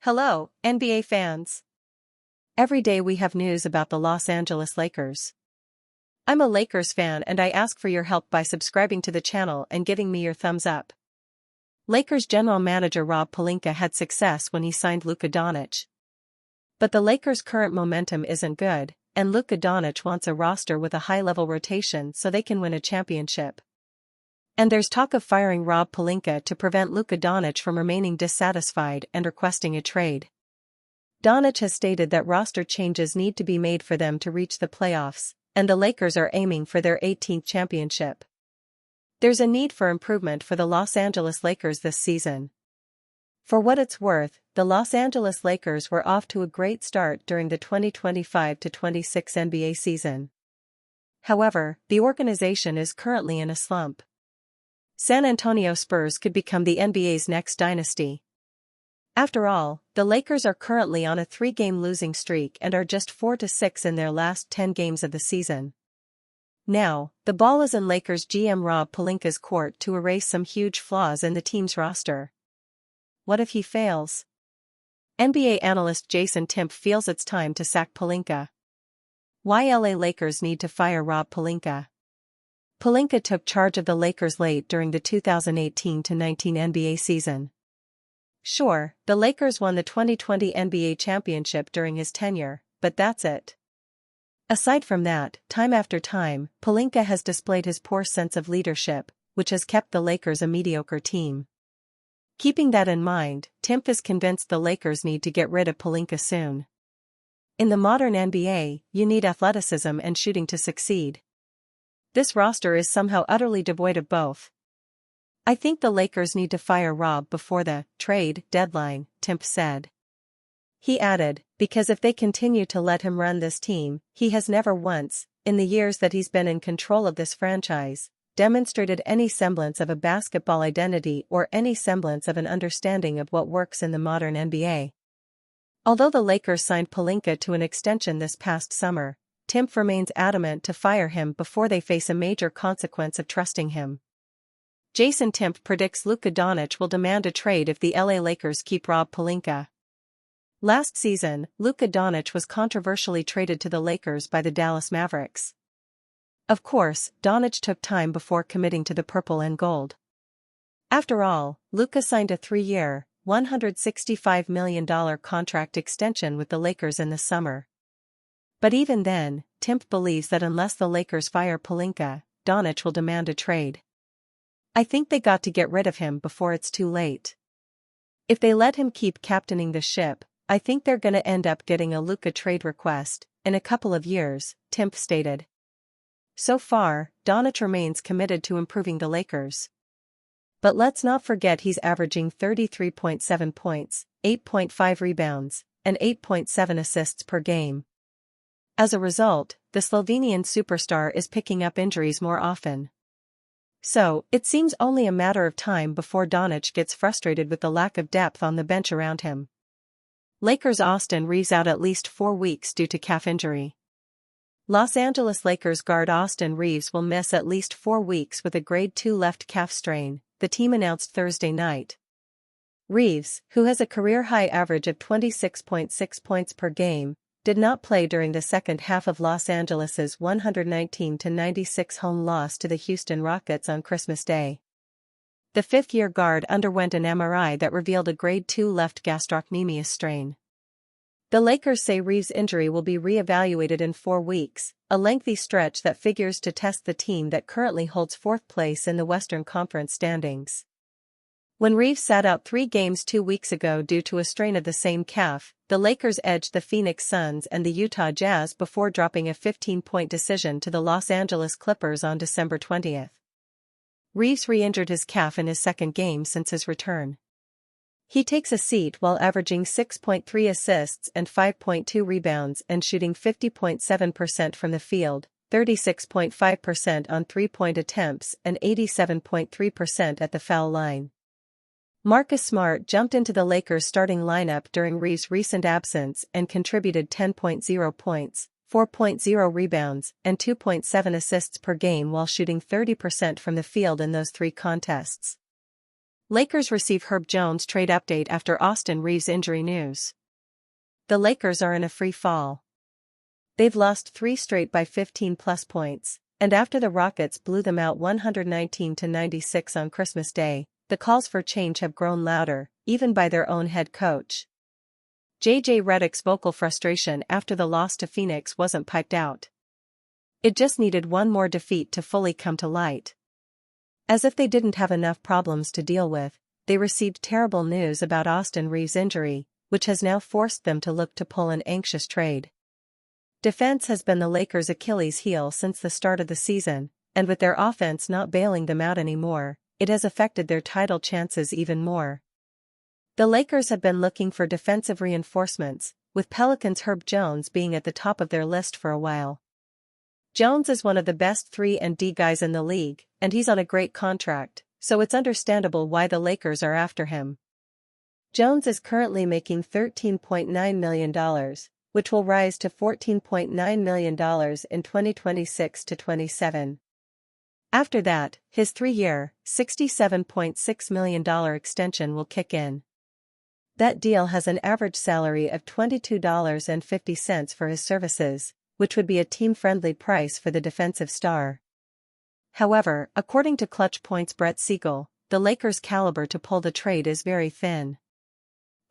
Hello, NBA fans. Every day we have news about the Los Angeles Lakers. I'm a Lakers fan and I ask for your help by subscribing to the channel and giving me your thumbs up. Lakers general manager Rob Pelinka had success when he signed Luka Doncic. But the Lakers' current momentum isn't good, and Luka Doncic wants a roster with a high-level rotation so they can win a championship. And there's talk of firing Rob Pelinka to prevent Luka Doncic from remaining dissatisfied and requesting a trade. Doncic has stated that roster changes need to be made for them to reach the playoffs, and the Lakers are aiming for their 18th championship. There's a need for improvement for the Los Angeles Lakers this season. For what it's worth, the Los Angeles Lakers were off to a great start during the 2025-26 NBA season. However, the organization is currently in a slump. San Antonio Spurs could become the NBA's next dynasty. After all, the Lakers are currently on a 3-game losing streak and are just 4-6 in their last 10 games of the season. Now, the ball is in Lakers GM Rob Pelinka's court to erase some huge flaws in the team's roster. What if he fails? NBA analyst Jason Timpf feels it's time to sack Pelinka. Why LA Lakers need to fire Rob Pelinka? Pelinka took charge of the Lakers late during the 2018-19 NBA season. Sure, the Lakers won the 2020 NBA championship during his tenure, but that's it. Aside from that, time after time, Pelinka has displayed his poor sense of leadership, which has kept the Lakers a mediocre team. Keeping that in mind, Timpf is convinced the Lakers need to get rid of Pelinka soon. In the modern NBA, you need athleticism and shooting to succeed. This roster is somehow utterly devoid of both. I think the Lakers need to fire Rob before the trade deadline, Timpf said. He added, because if they continue to let him run this team, he has never once, in the years that he's been in control of this franchise, demonstrated any semblance of a basketball identity or any semblance of an understanding of what works in the modern NBA. Although the Lakers signed Pelinka to an extension this past summer, Timpf remains adamant to fire him before they face a major consequence of trusting him. Jason Timpf predicts Luka Doncic will demand a trade if the LA Lakers keep Rob Pelinka. Last season, Luka Doncic was controversially traded to the Lakers by the Dallas Mavericks. Of course, Doncic took time before committing to the purple and gold. After all, Luka signed a 3-year, $165 million contract extension with the Lakers in the summer. But even then, Timpf believes that unless the Lakers fire Pelinka, Doncic will demand a trade. I think they got to get rid of him before it's too late. If they let him keep captaining the ship, I think they're gonna end up getting a Luka trade request in a couple of years, Timpf stated. So far, Doncic remains committed to improving the Lakers. But let's not forget he's averaging 33.7 points, 8.5 rebounds, and 8.7 assists per game. As a result, the Slovenian superstar is picking up injuries more often. So, it seems only a matter of time before Doncic gets frustrated with the lack of depth on the bench around him. Lakers Austin Reeves out at least 4 weeks due to calf injury. Los Angeles Lakers guard Austin Reeves will miss at least 4 weeks with a grade 2 left calf strain, the team announced Thursday night. Reeves, who has a career-high average of 26.6 points per game, did not play during the second half of Los Angeles' 119-96 home loss to the Houston Rockets on Christmas Day. The fifth-year guard underwent an MRI that revealed a grade 2 left gastrocnemius strain. The Lakers say Reeves' injury will be re-evaluated in 4 weeks, a lengthy stretch that figures to test the team that currently holds 4th place in the Western Conference standings. When Reeves sat out 3 games 2 weeks ago due to a strain of the same calf, the Lakers edged the Phoenix Suns and the Utah Jazz before dropping a 15-point decision to the Los Angeles Clippers on December 20th. Reeves re-injured his calf in his second game since his return. He takes a seat while averaging 6.3 assists and 5.2 rebounds and shooting 50.7% from the field, 36.5% on 3-point attempts and 87.3% at the foul line. Marcus Smart jumped into the Lakers' starting lineup during Reeves' recent absence and contributed 10.0 points, 4.0 rebounds, and 2.7 assists per game while shooting 30% from the field in those three contests. Lakers receive Herb Jones trade update after Austin Reaves injury news. The Lakers are in a free fall. They've lost 3 straight by 15-plus points, and after the Rockets blew them out 119-96 on Christmas Day, the calls for change have grown louder, even by their own head coach. J.J. Redick's vocal frustration after the loss to Phoenix wasn't piped out. It just needed one more defeat to fully come to light. As if they didn't have enough problems to deal with, they received terrible news about Austin Reaves' injury, which has now forced them to look to pull an anxious trade. Defense has been the Lakers' Achilles heel since the start of the season, and with their offense not bailing them out anymore, it has affected their title chances even more. The Lakers have been looking for defensive reinforcements, with Pelicans' Herb Jones being at the top of their list for a while. Jones is one of the best 3-and-D guys in the league, and he's on a great contract, so it's understandable why the Lakers are after him. Jones is currently making $13.9 million, which will rise to $14.9 million in 2026-27. After that, his 3-year, $67.6 million extension will kick in. That deal has an average salary of $22.50 for his services, which would be a team-friendly price for the defensive star. However, according to Clutch Point's Brett Siegel, the Lakers' caliber to pull the trade is very thin.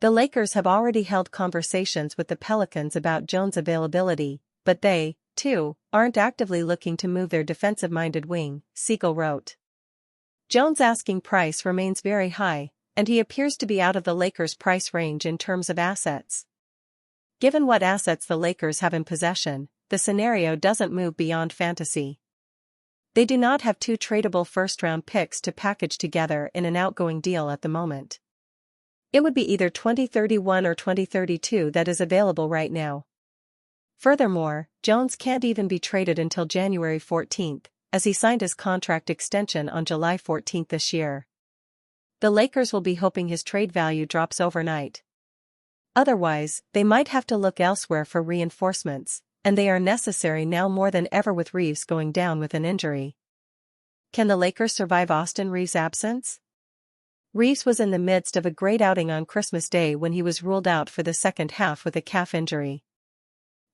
The Lakers have already held conversations with the Pelicans about Jones' availability, but they, too, aren't actively looking to move their defensive-minded wing, Siegel wrote. Jones' asking price remains very high, and he appears to be out of the Lakers' price range in terms of assets. Given what assets the Lakers have in possession, the scenario doesn't move beyond fantasy. They do not have 2 tradable first-round picks to package together in an outgoing deal at the moment. It would be either 2031 or 2032 that is available right now. Furthermore, Jones can't even be traded until January 14, as he signed his contract extension on July 14 this year. The Lakers will be hoping his trade value drops overnight. Otherwise, they might have to look elsewhere for reinforcements, and they are necessary now more than ever with Reaves going down with an injury. Can the Lakers survive Austin Reaves' absence? Reaves was in the midst of a great outing on Christmas Day when he was ruled out for the second half with a calf injury.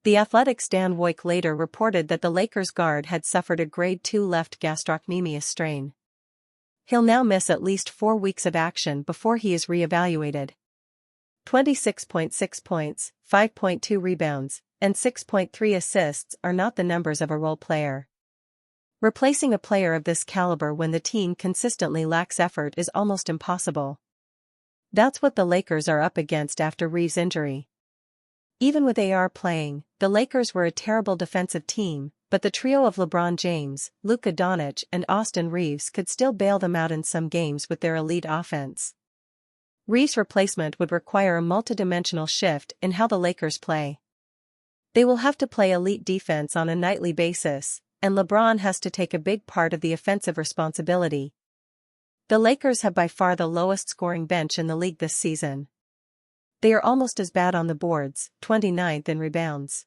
The Athletic's Dan Woik later reported that the Lakers guard had suffered a grade 2 left gastrocnemius strain. He'll now miss at least 4 weeks of action before he is re-evaluated. 26.6 points, 5.2 rebounds, and 6.3 assists are not the numbers of a role player. Replacing a player of this caliber when the team consistently lacks effort is almost impossible. That's what the Lakers are up against after Reaves' injury. Even with AR playing, the Lakers were a terrible defensive team, but the trio of LeBron James, Luka Doncic and Austin Reaves could still bail them out in some games with their elite offense. Reaves' replacement would require a multidimensional shift in how the Lakers play. They will have to play elite defense on a nightly basis, and LeBron has to take a big part of the offensive responsibility. The Lakers have by far the lowest scoring bench in the league this season. They are almost as bad on the boards, 29th in rebounds.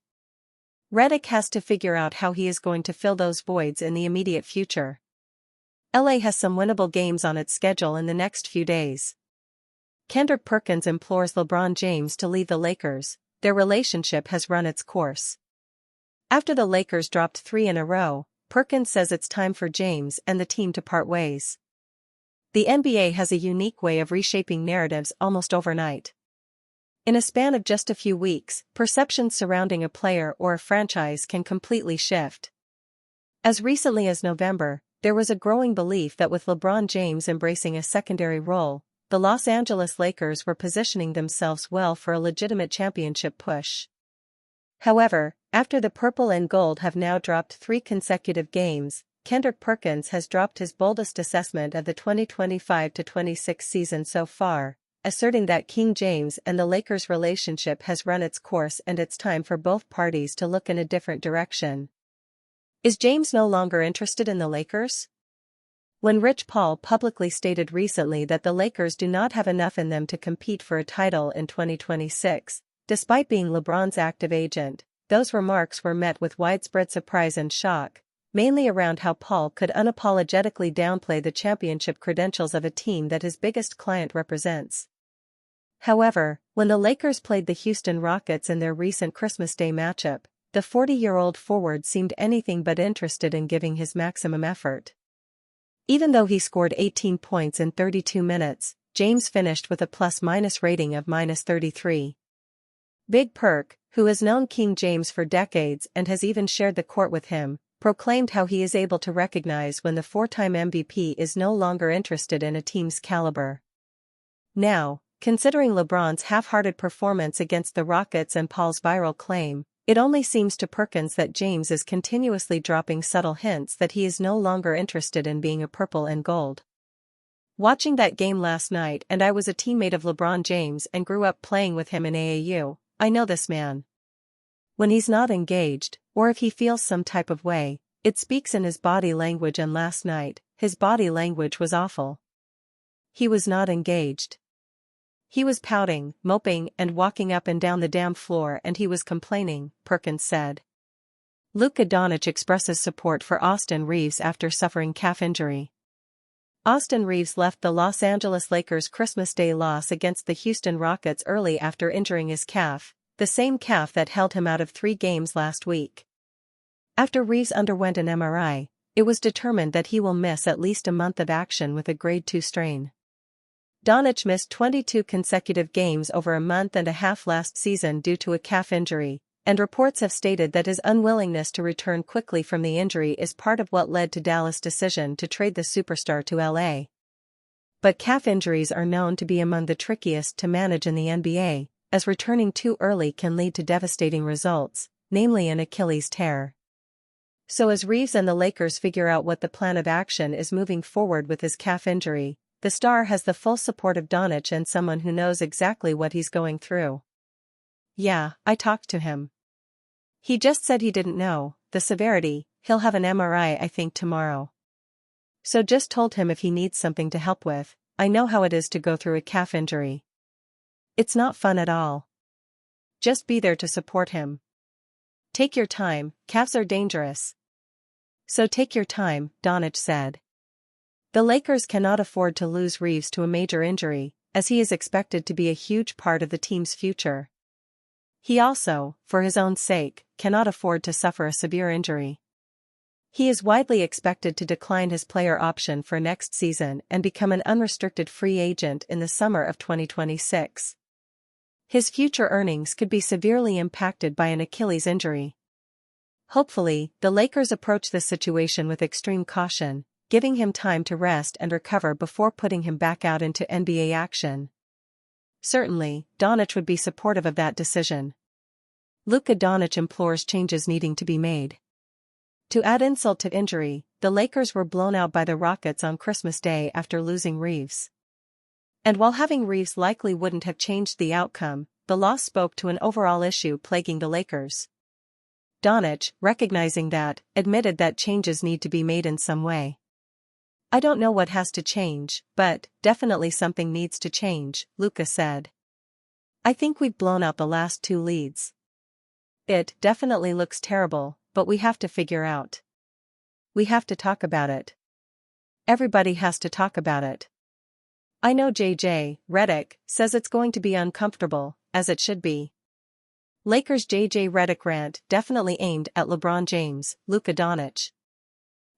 Redick has to figure out how he is going to fill those voids in the immediate future. LA has some winnable games on its schedule in the next few days. Kendrick Perkins implores LeBron James to leave the Lakers. Their relationship has run its course. After the Lakers dropped 3 in a row, Perkins says it's time for James and the team to part ways. The NBA has a unique way of reshaping narratives almost overnight. In a span of just a few weeks, perceptions surrounding a player or a franchise can completely shift. As recently as November, there was a growing belief that with LeBron James embracing a secondary role, the Los Angeles Lakers were positioning themselves well for a legitimate championship push. However, after the purple and gold have now dropped 3 consecutive games, Kendrick Perkins has dropped his boldest assessment of the 2025-26 season so far, asserting that King James and the Lakers' relationship has run its course and it's time for both parties to look in a different direction. Is James no longer interested in the Lakers? When Rich Paul publicly stated recently that the Lakers do not have enough in them to compete for a title in 2026, despite being LeBron's active agent, those remarks were met with widespread surprise and shock, mainly around how Paul could unapologetically downplay the championship credentials of a team that his biggest client represents. However, when the Lakers played the Houston Rockets in their recent Christmas Day matchup, the 40-year-old forward seemed anything but interested in giving his maximum effort. Even though he scored 18 points in 32 minutes, James finished with a plus-minus rating of -33. Big Perk, who has known King James for decades and has even shared the court with him, proclaimed how he is able to recognize when the four-time MVP is no longer interested in a team's caliber. Now, considering LeBron's half-hearted performance against the Rockets and Paul's viral claim, it only seems to Perkins that James is continuously dropping subtle hints that he is no longer interested in being a purple and gold. Watching that game last night, and I was a teammate of LeBron James and grew up playing with him in AAU, I know this man. When he's not engaged, or if he feels some type of way, it speaks in his body language, and last night, his body language was awful. He was not engaged. He was pouting, moping, and walking up and down the damn floor, and he was complaining, Perkins said. Luka Doncic expresses support for Austin Reaves after suffering calf injury. Austin Reaves left the Los Angeles Lakers' Christmas Day loss against the Houston Rockets early after injuring his calf, the same calf that held him out of 3 games last week. After Reaves underwent an MRI, it was determined that he will miss at least a month of action with a grade 2 strain. Doncic missed 22 consecutive games over a month and a half last season due to a calf injury, and reports have stated that his unwillingness to return quickly from the injury is part of what led to Dallas' decision to trade the superstar to LA. But calf injuries are known to be among the trickiest to manage in the NBA, as returning too early can lead to devastating results, namely an Achilles tear. So as Reaves and the Lakers figure out what the plan of action is moving forward with his calf injury, the star has the full support of Doncic and someone who knows exactly what he's going through. Yeah, I talked to him. He just said he didn't know the severity. He'll have an MRI I think tomorrow. So just told him if he needs something to help with, I know how it is to go through a calf injury. It's not fun at all. Just be there to support him. Take your time, calves are dangerous. So take your time, Doncic said. The Lakers cannot afford to lose Reaves to a major injury, as he is expected to be a huge part of the team's future. He also, for his own sake, cannot afford to suffer a severe injury. He is widely expected to decline his player option for next season and become an unrestricted free agent in the summer of 2026. His future earnings could be severely impacted by an Achilles injury. Hopefully, the Lakers approach this situation with extreme caution, giving him time to rest and recover before putting him back out into NBA action. Certainly, Doncic would be supportive of that decision. Luka Doncic implores changes needing to be made. To add insult to injury, the Lakers were blown out by the Rockets on Christmas Day after losing Reaves. And while having Reaves likely wouldn't have changed the outcome, the loss spoke to an overall issue plaguing the Lakers. Doncic, recognizing that, admitted that changes need to be made in some way. I don't know what has to change, but definitely something needs to change, Luka said. I think we've blown out the last 2 leads. It definitely looks terrible, but we have to figure out. We have to talk about it. Everybody has to talk about it. I know JJ Redick says it's going to be uncomfortable, as it should be. Lakers' JJ Redick rant definitely aimed at LeBron James, Luka Doncic.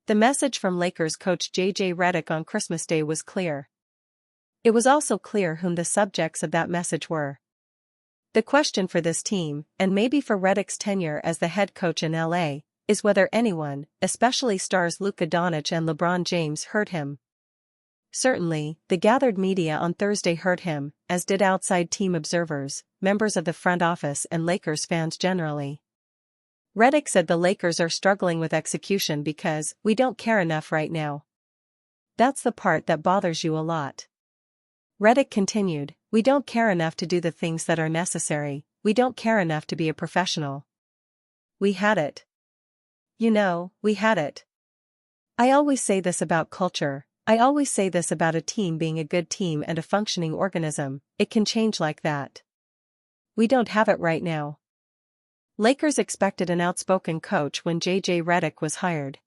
The message from Lakers coach JJ Redick on Christmas Day was clear. It was also clear whom the subjects of that message were. The question for this team, and maybe for Redick's tenure as the head coach in LA, is whether anyone, especially stars Luka Doncic and LeBron James, heard him. Certainly, the gathered media on Thursday heard him, as did outside team observers, members of the front office and Lakers fans generally. Redick said the Lakers are struggling with execution because we don't care enough right now. That's the part that bothers you a lot. Redick continued, we don't care enough to do the things that are necessary, we don't care enough to be a professional. We had it. You know, we had it. I always say this about culture, I always say this about a team being a good team and a functioning organism, it can change like that. We don't have it right now. Lakers expected an outspoken coach when J.J. Redick was hired.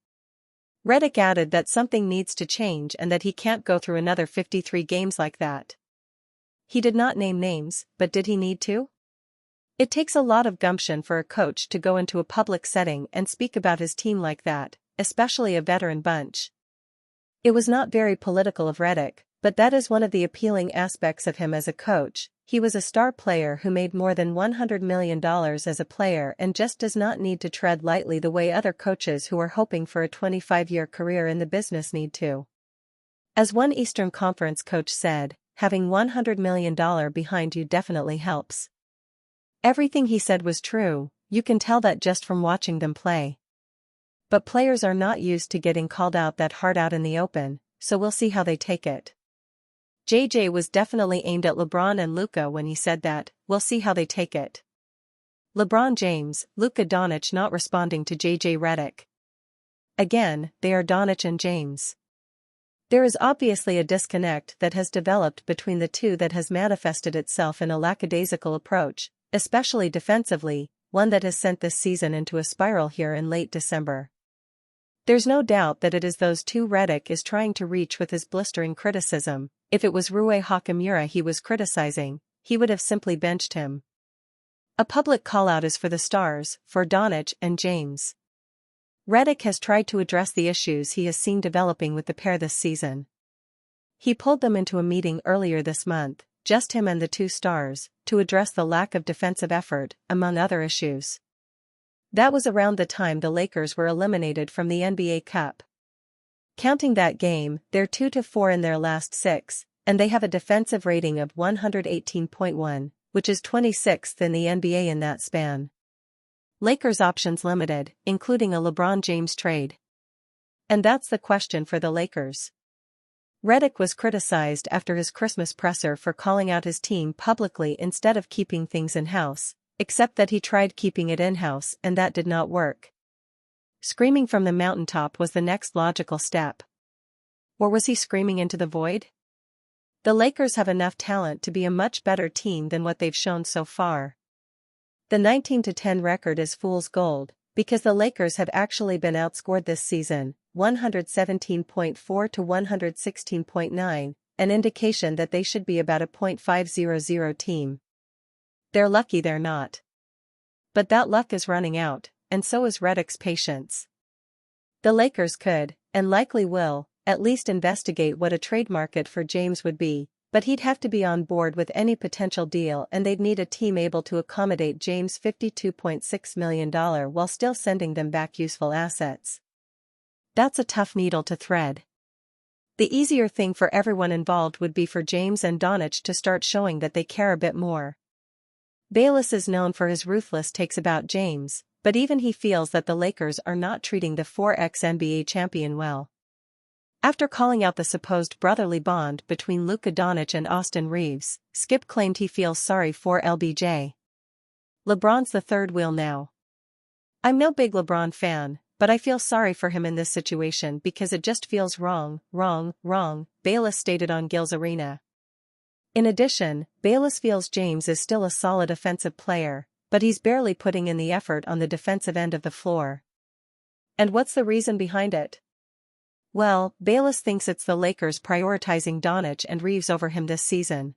Redick added that something needs to change and that he can't go through another 53 games like that. He did not name names, but did he need to? It takes a lot of gumption for a coach to go into a public setting and speak about his team like that, especially a veteran bunch. It was not very political of Redick, but that is one of the appealing aspects of him as a coach. He was a star player who made more than $100 million as a player and just does not need to tread lightly the way other coaches who are hoping for a 25-year career in the business need to. As one Eastern Conference coach said, having $100 million behind you definitely helps. Everything he said was true, you can tell that just from watching them play. But players are not used to getting called out that hard out in the open, so we'll see how they take it. JJ was definitely aimed at LeBron and Luka when he said that, we'll see how they take it. LeBron James, Luka Doncic not responding to JJ Redick. Again, they are Doncic and James. There is obviously a disconnect that has developed between the two that has manifested itself in a lackadaisical approach, especially defensively, one that has sent this season into a spiral here in late December. There's no doubt that it is those two Redick is trying to reach with his blistering criticism. If it was Rui Hachimura he was criticizing, he would have simply benched him. A public call-out is for the stars, for Doncic and James. Redick has tried to address the issues he has seen developing with the pair this season. He pulled them into a meeting earlier this month, just him and the two stars, to address the lack of defensive effort, among other issues. That was around the time the Lakers were eliminated from the NBA Cup. Counting that game, they're 2-4 in their last 6, and they have a defensive rating of 118.1, which is 26th in the NBA in that span. Lakers options limited, including a LeBron James trade. And that's the question for the Lakers. Redick was criticized after his Christmas presser for calling out his team publicly instead of keeping things in-house, except that he tried keeping it in-house and that did not work. Screaming from the mountaintop was the next logical step. Or was he screaming into the void? The Lakers have enough talent to be a much better team than what they've shown so far. The 19-10 record is fool's gold, because the Lakers have actually been outscored this season, 117.4 to 116.9, an indication that they should be about a .500 team. They're lucky they're not. But that luck is running out, and so is Redick's patience. The Lakers could, and likely will, at least investigate what a trade market for James would be, but he'd have to be on board with any potential deal and they'd need a team able to accommodate James' $52.6 million while still sending them back useful assets. That's a tough needle to thread. The easier thing for everyone involved would be for James and Doncic to start showing that they care a bit more. Bayless is known for his ruthless takes about James, but even he feels that the Lakers are not treating the 4x NBA champion well. After calling out the supposed brotherly bond between Luka Doncic and Austin Reeves, Skip claimed he feels sorry for LBJ. LeBron's the third wheel now. I'm no big LeBron fan, but I feel sorry for him in this situation because it just feels wrong, Bayless stated on Gil's Arena. In addition, Bayless feels James is still a solid offensive player, but he's barely putting in the effort on the defensive end of the floor. And what's the reason behind it? Well, Bayless thinks it's the Lakers prioritizing Doncic and Reeves over him this season.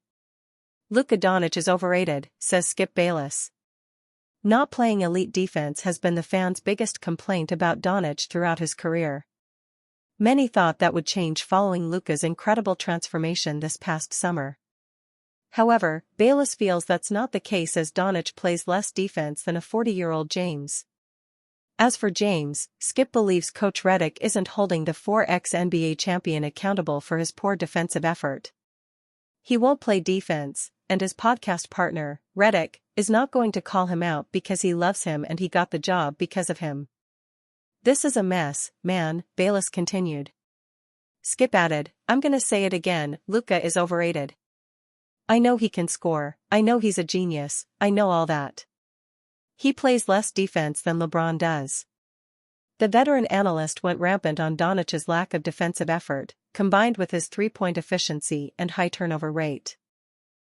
Luka Doncic is overrated, says Skip Bayless. Not playing elite defense has been the fans' biggest complaint about Doncic throughout his career. Many thought that would change following Luka's incredible transformation this past summer. However, Bayless feels that's not the case as Doncic plays less defense than a 40-year-old James. As for James, Skip believes Coach Redick isn't holding the 4x NBA champion accountable for his poor defensive effort. He won't play defense, and his podcast partner, Redick, is not going to call him out because he loves him and he got the job because of him. This is a mess, man, Bayless continued. Skip added, I'm gonna say it again, Luka is overrated. I know he can score, I know he's a genius, I know all that. He plays less defense than LeBron does. The veteran analyst went rampant on Doncic's lack of defensive effort, combined with his three-point efficiency and high turnover rate.